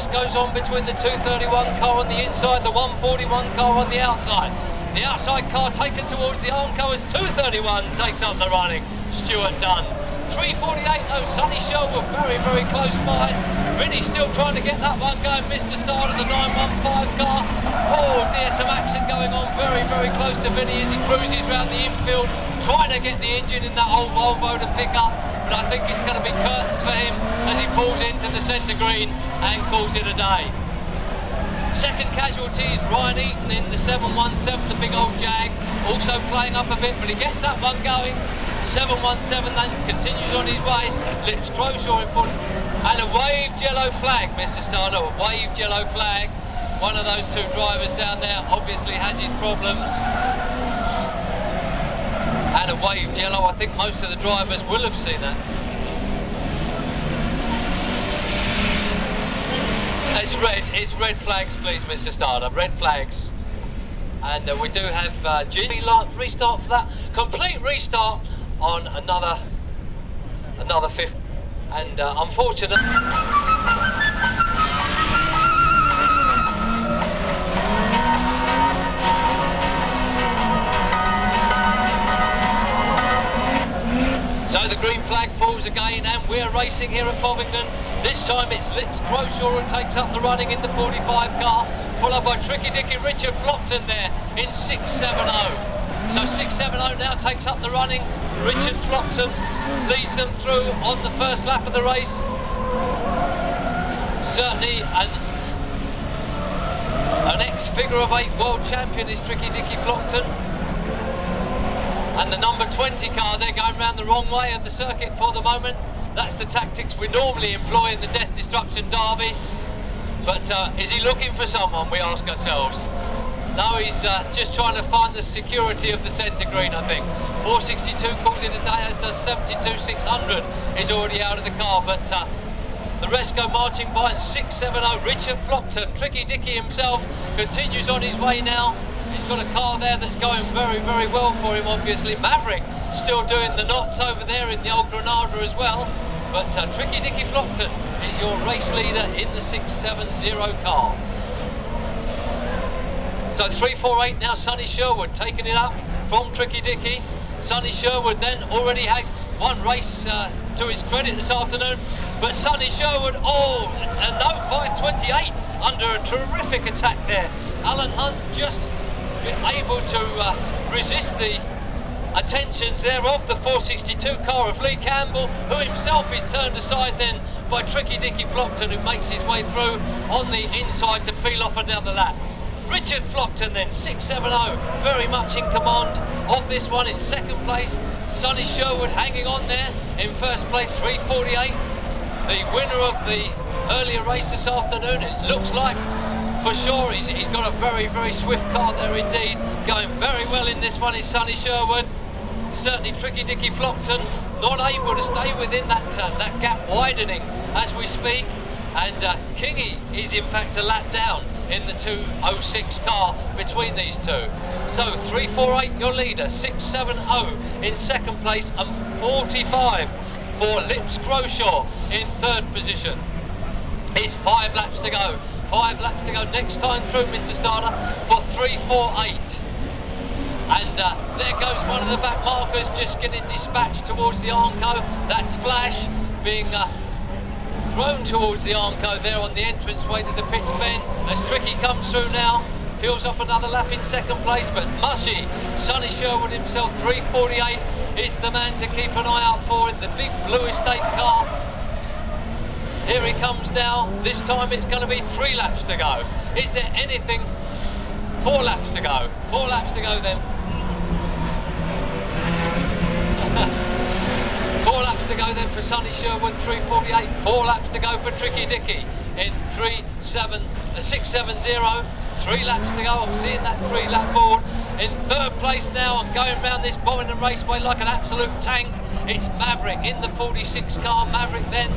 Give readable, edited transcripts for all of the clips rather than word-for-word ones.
race goes on between the 231 car on the inside, the 141 car on the outside. The outside car taken towards the Armco as 231 takes up the running. Stuart Dunn. 3:48 though, Sonny Sherwood very, very close by. Vinny still trying to get that one going. Missed the start of the 915 car. Oh dear, some action going on very, very close to Vinny as he cruises round the infield, trying to get the engine in that old Volvo to pick up. But I think it's going to be curtains for him as he pulls into the centre green and calls it a day. Second casualty is Ryan Eaton in the 717, the big old Jag, also playing up a bit, but he gets that one going. 717 then continues on his way. Lips Croshaw in front, and a waved yellow flag, Mr. Starner, a waved yellow flag. One of those two drivers down there obviously has his problems. And a waved yellow, I think most of the drivers will have seen that. It's red flags, please, Mr. Starner, red flags. And we do have Jimmy restart for that. Complete restart on another fifth. And unfortunate. So the green flag falls again, and we're racing here at Bovingdon. This time it's Lips Croshaw who takes up the running in the 45 car, followed by Tricky Dicky Richard Flockton there in 670. So 670 now takes up the running. Richard Flockton leads them through on the first lap of the race. Certainly an ex-figure of 8 world champion is Tricky Dicky Flockton. And the number 20 car, they're going round the wrong way of the circuit for the moment. That's the tactics we normally employ in the Death Destruction Derby. But is he looking for someone, we ask ourselves? No, he's just trying to find the security of the centre green, I think. 462 calls it a day, as does 72-600 is already out of the car. But the rest go marching by, and 670, Richard Flockton, Tricky Dicky himself, continues on his way now. He's got a car there that's going very, very well for him, obviously. Maverick still doing the knots over there in the old Granada as well. But Tricky Dicky Flockton is your race leader in the 670 car. So 348 now, Sonny Sherwood taking it up from Tricky Dicky. Sonny Sherwood then already had one race to his credit this afternoon. But Sonny Sherwood, oh, a no 528 under a terrific attack there. Alan Hunt just been able to resist the attentions there of the 462 car of Lee Campbell, who himself is turned aside then by Tricky Dicky Flockton, who makes his way through on the inside to peel off another lap. Richard Flockton then, 670, very much in command of this one in second place. Sonny Sherwood hanging on there in first place, 348. The winner of the earlier race this afternoon, it looks like. For sure, he's got a very, very swift car there indeed. Going very well in this one is Sonny Sherwood. Certainly Tricky Dicky Flockton not able to stay within that gap widening as we speak. And Kingy is in fact a lap down in the 206 car between these two. So 348 your leader, 670 in second place, and 45 for Lips Croshaw in third position. It's 5 laps to go. 5 laps to go next time through, Mr. Starner, for 348. And there goes one of the back markers just getting dispatched towards the Armco. That's Flash being thrown towards the Armco there on the entranceway to the pits bend. As Tricky comes through now, peels off another lap in second place, but Mushy, Sonny Sherwood himself, 348 is the man to keep an eye out for in the big blue estate car. Here he comes now. This time it's going to be 3 laps to go. Is there anything? 4 laps to go. 4 laps to go then. 4 laps to go then for Sonny Sherwood, 348. 4 laps to go for Tricky Dicky in 670. 3 laps to go. I'm seeing that 3 lap board. In third place now, I'm going round this Bovingdon Raceway like an absolute tank. It's Maverick in the 46 car. Maverick then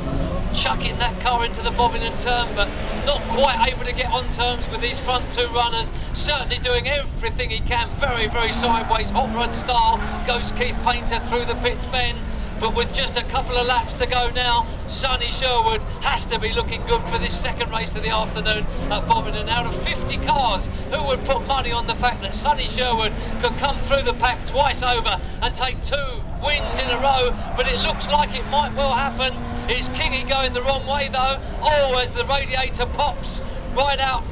chucking that car into the Bovingdon turn, but not quite able to get on terms with these front 2 runners. Certainly doing everything he can, very, very sideways, hot rod style. Goes Keith Painter through the pits bend. but with just a couple of laps to go now, Sonny Sherwood has to be looking good for this second race of the afternoon at Bovingdon. Out of 50 cars, who would put money on the fact that Sonny Sherwood could come through the pack twice over and take 2 wins in a row? But it looks like it might well happen. Is Kingy going the wrong way though? Oh, as the radiator pops right out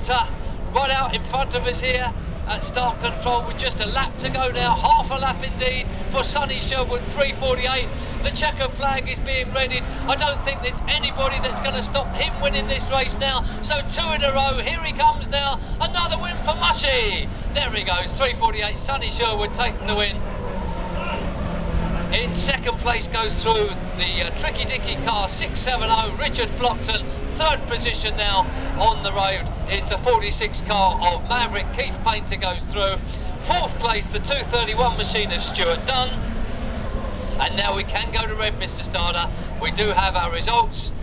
in front of us here at start control with just a lap to go now, half a lap indeed for Sonny Sherwood, 3:48. The checker flag is being readied. I don't think there's anybody that's going to stop him winning this race now. So 2 in a row, here he comes now, another win for Mushy. There he goes, 3:48, Sonny Sherwood takes the win. In second place goes through the Tricky Dicky car, 670, Richard Flockton. Third position now on the road is the 46 car of Maverick. Keith Painter goes through. Fourth place, the 231 machine of Stuart Dunn. And now we can go to red, Mr. Starter. We do have our results.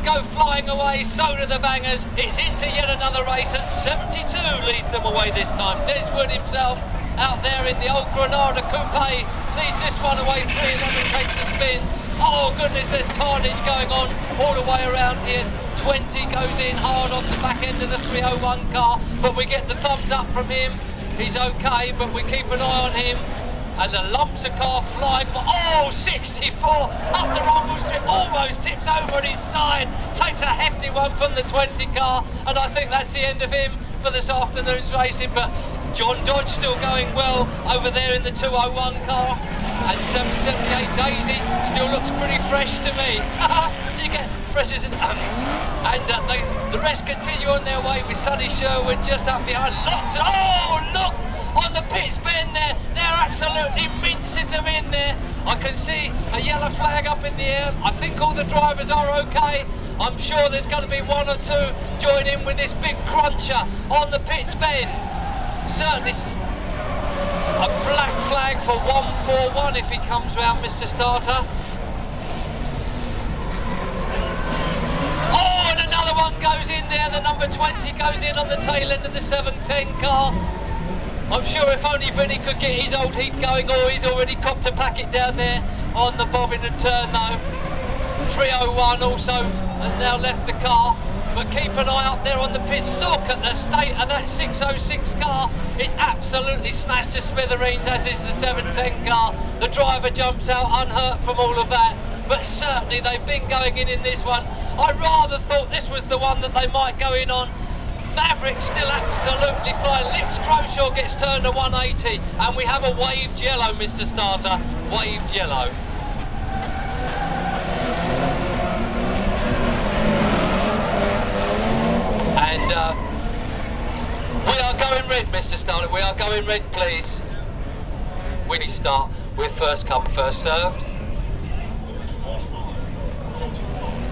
Go flying away, so do the bangers. It's into yet another race, and 72 leads them away this time. Des Wood himself out there in the old Granada Coupe leads this one away. 311 takes a spin. Oh goodness, there's carnage going on all the way around here. 20 goes in hard on the back end of the 301 car, but we get the thumbs up from him. He's okay, but we keep an eye on him. And the lumps of car flying, oh, 64, up the rumble strip, almost tips over on his side, takes a hefty one from the 20 car, and I think that's the end of him for this afternoon's racing. But John Dodge still going well over there in the 201 car, and 778 Daisy still looks pretty fresh to me. You get fresh as an the rest continue on their way with Sonny Sherwood just up behind. Lots of, oh look on the pits bend there, they're absolutely mincing them in there. I can see a yellow flag up in the air. I think all the drivers are okay. I'm sure there's going to be 1 or 2 join in with this big cruncher on the pits bend. Certainly a black flag for 141 if he comes round, Mr. Starter. Oh, and another one goes in there. The number 20 goes in on the tail end of the 710 car. I'm sure if only Vinny could get his old heat going, or he's already copped a packet down there on the Bovingdon turn though. 301 also has now left the car, but keep an eye up there on the pits. Look at the state of that 606 car. It's absolutely smashed to smithereens, as is the 710 car. The driver jumps out unhurt from all of that, but certainly they've been going in this one. I rather thought this was the one that they might go in on. Maverick still absolutely flying. Lips Croshaw gets turned to 180, and we have a waved yellow, Mr. Starter. Waved yellow. And we are going red, Mr. Starter. We are going red, please. We start with first come, first served.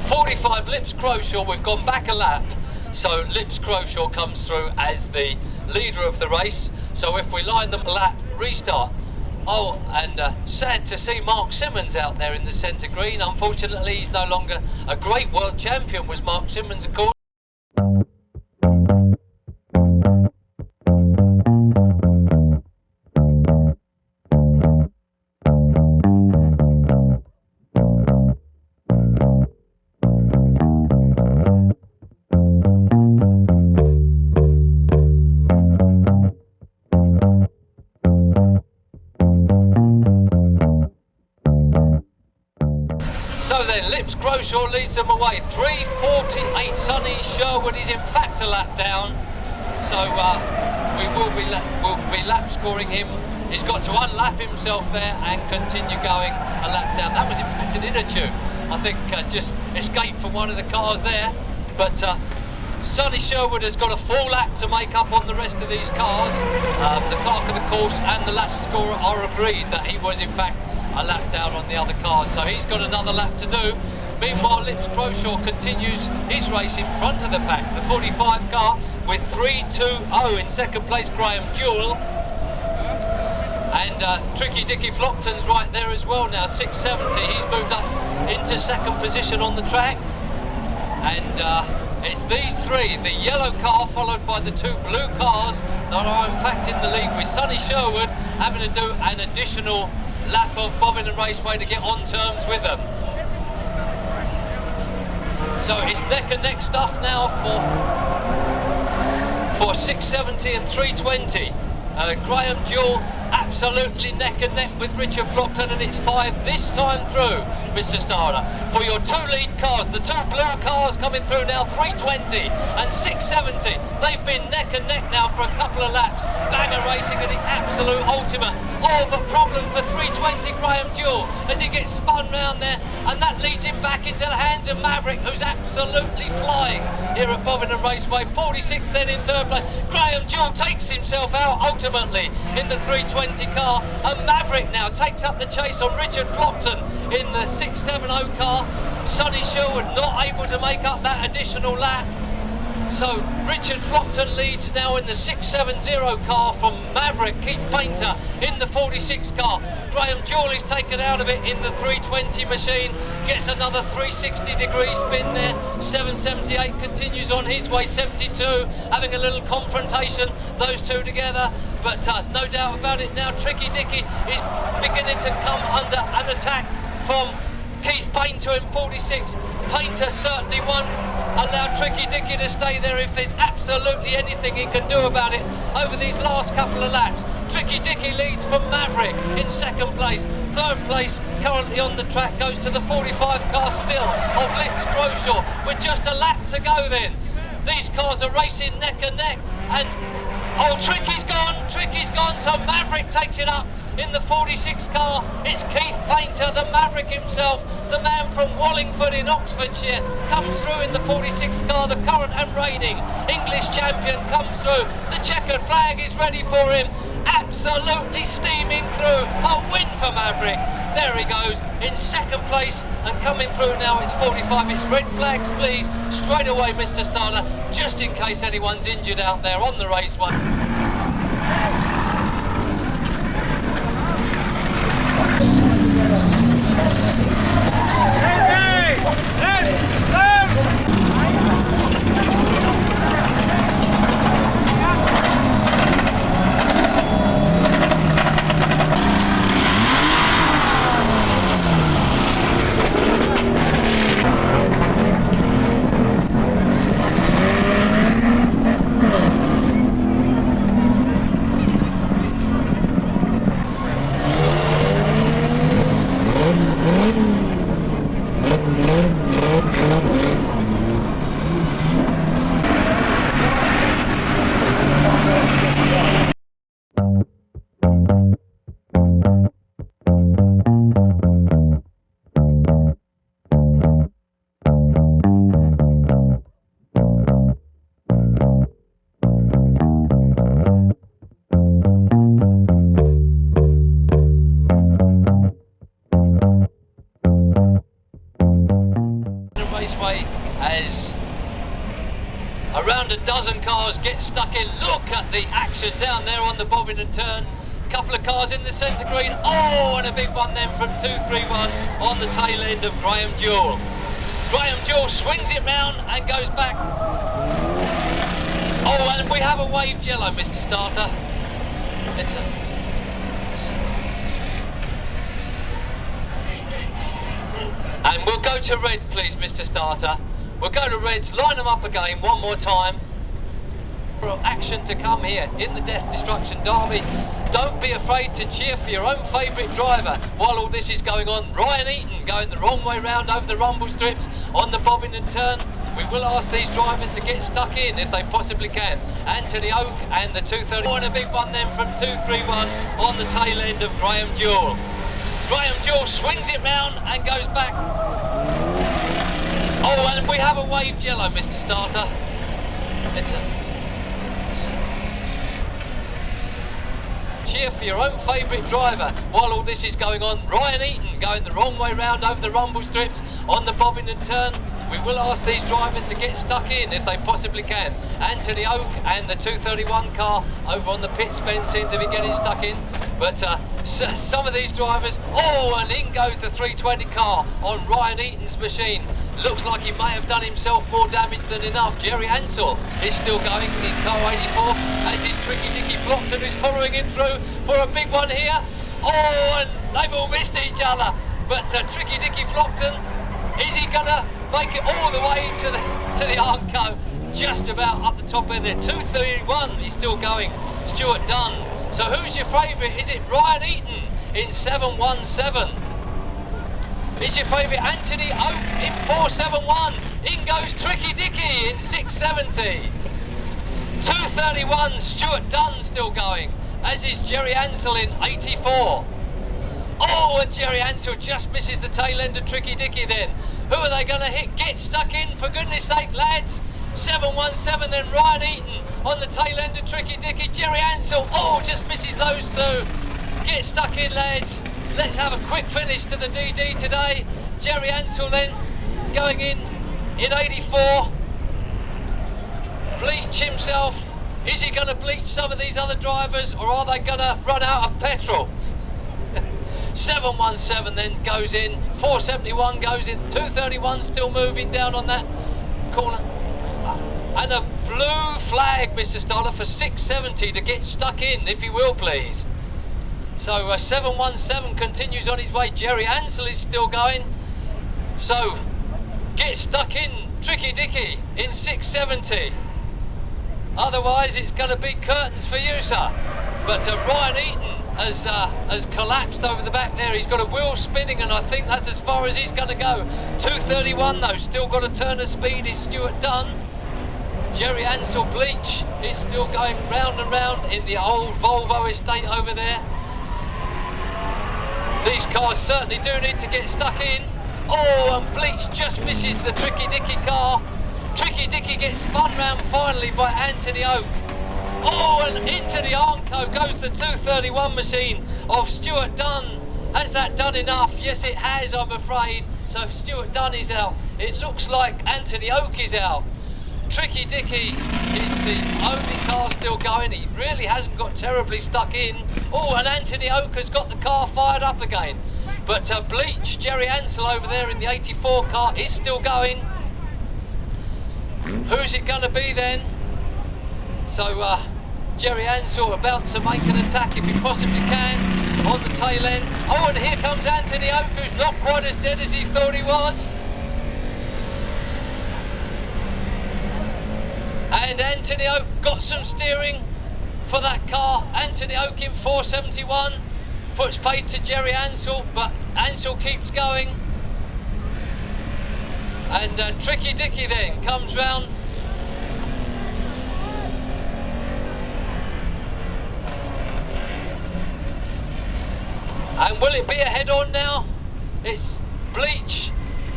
45 Lips Croshaw. We've gone back a lap. So Lips Croshaw comes through as the leader of the race. So if we line them a lap, restart. Oh, and sad to see Mark Simmons out there in the centre green. Unfortunately, he's no longer a great world champion, was Mark Simmons, of course. and Lips Groshaw leads them away. 3:48. Sonny Sherwood is in fact a lap down, so we will be lap scoring him. He's got to unlap himself there and continue going a lap down. That was in fact an inner tube. I think just escaped from one of the cars there, but Sonny Sherwood has got a full lap to make up on the rest of these cars. The clerk of the course and the lap scorer are agreed that he was in fact a lap down on the other cars, so he's got another lap to do. Meanwhile, Lips Groshaw continues his race in front of the pack. The 45 car with 3:20 in second place, Graham Jewell. And Tricky Dicky Flockton's right there as well now, 6:70. He's moved up into second position on the track. And it's these three, the yellow car followed by the two blue cars, that are in fact in the lead, with Sonny Sherwood having to do an additional lap of Bovingdon Raceway to get on terms with them. So it's neck and neck stuff now for 6:70 and 3:20. Graham Jewell absolutely neck and neck with Richard Flockton, and it's 5 this time through, Mr. Starter. For your two lead cars, the two blue cars coming through now, 3:20 and 6:70. They've been neck and neck now for a couple of laps. Banger racing at its absolute ultimate. All but problem for 3:20 Graham Jewell as he gets spun round there, and that leads him back into the hands of Maverick, who's absolutely flying here at Bovingdon Raceway. 46 then in third place. Graham Jewell takes himself out ultimately in the 3:20 car, and Maverick now takes up the chase on Richard Flockton in the 6:70 car. Sonny Sherwood not able to make up that additional lap. So Richard Flockton leads now in the 6:70 car from Maverick. Keith Painter in the 46 car. Graham Jewell is taken out of it in the 3:20 machine. Gets another 360 degree spin there. 778 continues on his way. 72 having a little confrontation, those two together. But no doubt about it now, Tricky Dicky is beginning to come under an attack from Keith Painter in 46. Painter certainly won't allow Tricky Dicky to stay there if there's absolutely anything he can do about it over these last couple of laps. Tricky Dicky leads from Maverick in second place. Third place currently on the track goes to the 45 car still of Lips Groshaw with just a lap to go then. These cars are racing neck and neck, and oh, Tricky's gone, so Maverick takes it up in the 46 car. It's Keith Painter, the Maverick himself, the man from Wallingford in Oxfordshire, comes through in the 46 car. The current and reigning English champion comes through. The checkered flag is ready for him, absolutely steaming through. A win for Maverick. There he goes in second place, and coming through now it's 45. It's red flags please, straight away Mr. Starter, just in case anyone's injured out there on the raceway. As around a dozen cars get stuck in. Look at the action down there on the Bovingdon turn. Couple of cars in the centre green. Oh, and a big one then from 231 on the tail end of Graham Jewell. Graham Jewell swings it round and goes back. Oh, and we have a waved yellow, Mr. Starter. And we'll go to red, please, Mr. Starter. We'll go to reds, line them up again one more time. For action to come here in the Death Destruction Derby. Don't be afraid to cheer for your own favourite driver while all this is going on. Ryan Eaton going the wrong way round over the rumble strips on the Bovingdon turn. We will ask these drivers to get stuck in if they possibly can. Anthony Oak and the 230. And a big one then from 231 on the tail end of Graham Jewell. Graham Jewell swings it round and goes back. Oh, and we haven't waved yellow, Mr. Starter. Cheer for your own favourite driver while all this is going on. Ryan Eaton going the wrong way round over the rumble strips on the Bovingdon turn. We will ask these drivers to get stuck in if they possibly can. Anthony Oak and the 231 car over on the pit fence seem to be getting stuck in. But some of these drivers, oh, and in goes the 320 car on Ryan Eaton's machine. Looks like he may have done himself more damage than enough. Jerry Ansell is still going in car 84, as is Tricky Dicky Flockton, who's following him through for a big one here. Oh, and they've all missed each other. But Tricky Dicky Flockton, is he gonna make it all the way to the Armco? Just about up the top end there. 231 is still going. Stuart Dunn. So who's your favourite? Is it Ryan Eaton in 717? Is your favourite Anthony Oak in 471? In goes Tricky Dicky in 670. 231, Stuart Dunn still going, as is Jerry Ansell in 84. Oh, and Jerry Ansell just misses the tail end of Tricky Dicky then. Who are they going to hit? Get stuck in, for goodness sake, lads. 717, then Ryan Eaton on the tail end of Tricky Dicky. Jerry Ansell, oh, just misses those two. Get stuck in, lads. Let's have a quick finish to the DD today. Jerry Ansell then going in 84. Bleach himself. Is he going to bleach some of these other drivers, or are they going to run out of petrol? 717 then goes in. 471 goes in. 231 still moving down on that corner. And a blue flag, Mr. Stoller, for 670 to get stuck in, if he will, please. So 717 continues on his way. Jerry Ansell is still going. So get stuck in, Tricky Dicky, in 670. Otherwise it's going to be curtains for you, sir. But Ryan Eaton has collapsed over the back there. He's got a wheel spinning, and I think that's as far as he's going to go. 231 though, still got a turn of speed is Stuart Dunn. Jerry Ansell Bleach is still going round and round in the old Volvo estate over there. These cars certainly do need to get stuck in. Oh, and Bleach just misses the Tricky Dicky car. Tricky Dicky gets spun round finally by Anthony Oak. Oh, and into the Armco goes the 231 machine of Stuart Dunn. Has that done enough? Yes, it has, I'm afraid. So Stuart Dunn is out. It looks like Anthony Oak is out. Tricky Dicky is the only car still going. He really hasn't got terribly stuck in. Oh, and Anthony Oak has got the car fired up again. But Bleach, Jerry Ansell over there in the 84 car is still going. Who's it going to be then? So Jerry Ansell about to make an attack if he possibly can on the tail end. Oh, and here comes Anthony Oak, who's not quite as dead as he thought he was. And Anthony Oak got some steering for that car. Anthony Oak in 471 puts paid to Jerry Ansell, but Ansell keeps going. And Tricky Dicky then comes round. And will it be a head-on now? It's Bleach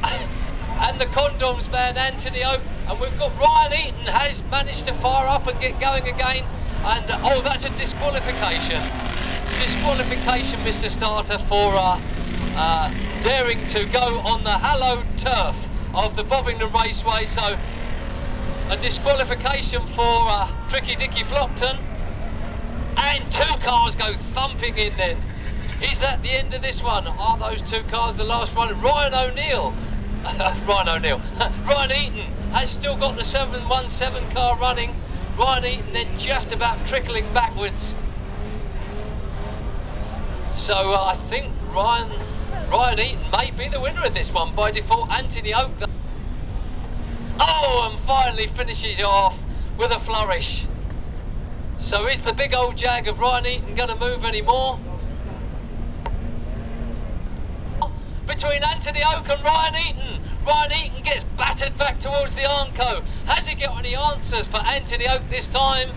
and the condoms man, Anthony Oak. And we've got Ryan Eaton has managed to fire up and get going again. And oh, that's a disqualification. Disqualification, Mr. Starter, for daring to go on the hallowed turf of the Bovingdon Raceway. So a disqualification for Tricky Dicky Flockton. And two cars go thumping in then. Is that the end of this one? Are those two cars the last one? Ryan Eaton has still got the 717 car running. Ryan Eaton then just about trickling backwards. So I think Ryan Eaton may be the winner of this one by default. Anthony Oak. Oh, and finally finishes off with a flourish. So is the big old jag of Ryan Eaton going to move anymore? Between Anthony Oak and Ryan Eaton. Ryan Eaton gets battered back towards the Armco. Has he got any answers for Anthony Oak this time?